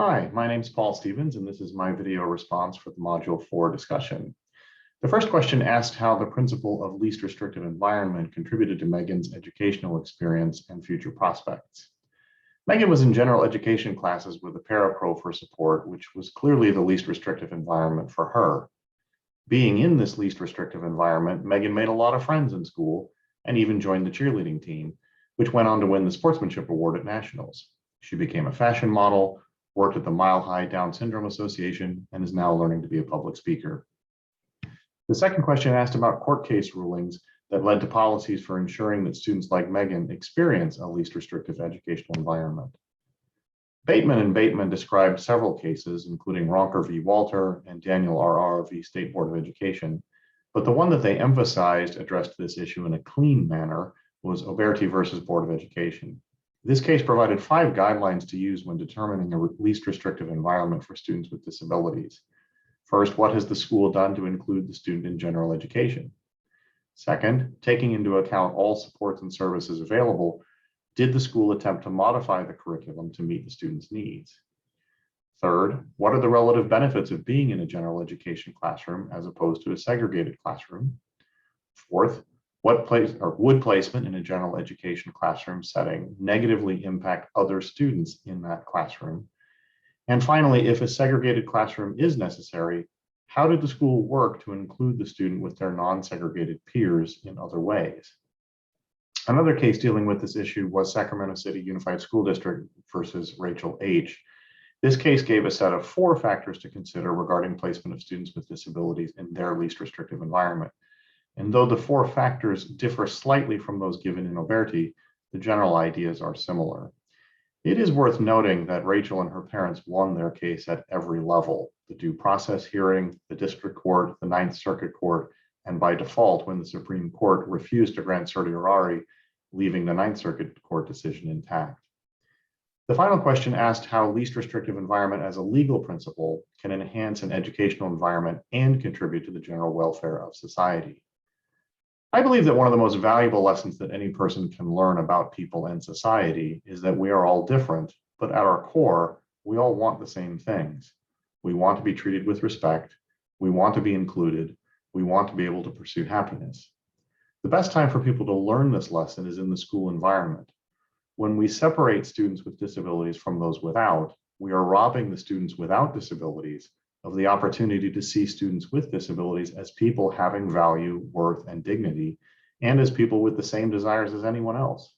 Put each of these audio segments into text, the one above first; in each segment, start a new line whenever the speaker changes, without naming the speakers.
Hi, my name's Paul Stevens, and this is my video response for the Module 4 discussion. The first question asked how the principle of least restrictive environment contributed to Megan's educational experience and future prospects. Megan was in general education classes with a parapro for support, which was clearly the least restrictive environment for her. Being in this least restrictive environment, Megan made a lot of friends in school and even joined the cheerleading team, which went on to win the Sportsmanship Award at Nationals. She became a fashion model, worked at the Mile High Down Syndrome Association, and is now learning to be a public speaker. The second question asked about court case rulings that led to policies for ensuring that students like Megan experience a least restrictive educational environment. Bateman and Bateman described several cases, including Ronker v. Walter and Daniel R.R. v. State Board of Education, but the one that they emphasized addressed this issue in a clean manner was Oberti versus Board of Education. This case provided 5 guidelines to use when determining a least restrictive environment for students with disabilities. First, what has the school done to include the student in general education? Second, taking into account all supports and services available, did the school attempt to modify the curriculum to meet the student's needs? Third, what are the relative benefits of being in a general education classroom as opposed to a segregated classroom? Fourth, would placement in a general education classroom setting negatively impact other students in that classroom? And finally, if a segregated classroom is necessary, how did the school work to include the student with their non-segregated peers in other ways? Another case dealing with this issue was Sacramento City Unified School District versus Rachel H. This case gave a set of 4 factors to consider regarding placement of students with disabilities in their least restrictive environment. And though the 4 factors differ slightly from those given in Oberti, the general ideas are similar. It is worth noting that Rachel and her parents won their case at every level: the due process hearing, the district court, the Ninth Circuit Court, and by default when the Supreme Court refused to grant certiorari, leaving the Ninth Circuit Court decision intact. The final question asked how least restrictive environment as a legal principle can enhance an educational environment and contribute to the general welfare of society. I believe that one of the most valuable lessons that any person can learn about people and society is that we are all different, but at our core, we all want the same things. We want to be treated with respect. We want to be included. We want to be able to pursue happiness. The best time for people to learn this lesson is in the school environment. When we separate students with disabilities from those without, we are robbing the students without disabilities of the opportunity to see students with disabilities as people having value, worth, and dignity, and as people with the same desires as anyone else.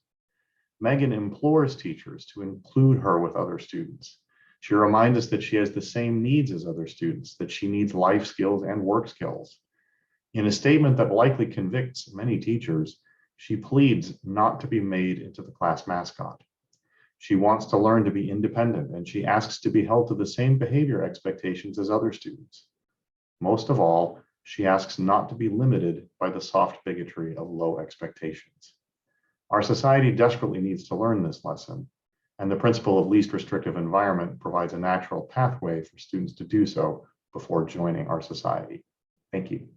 Megan implores teachers to include her with other students. She reminds us that she has the same needs as other students, that she needs life skills and work skills. In a statement that likely convicts many teachers, she pleads not to be made into the class mascot. She wants to learn to be independent, and she asks to be held to the same behavior expectations as other students. Most of all, she asks not to be limited by the soft bigotry of low expectations. Our society desperately needs to learn this lesson, and the principle of least restrictive environment provides a natural pathway for students to do so before joining our society. Thank you.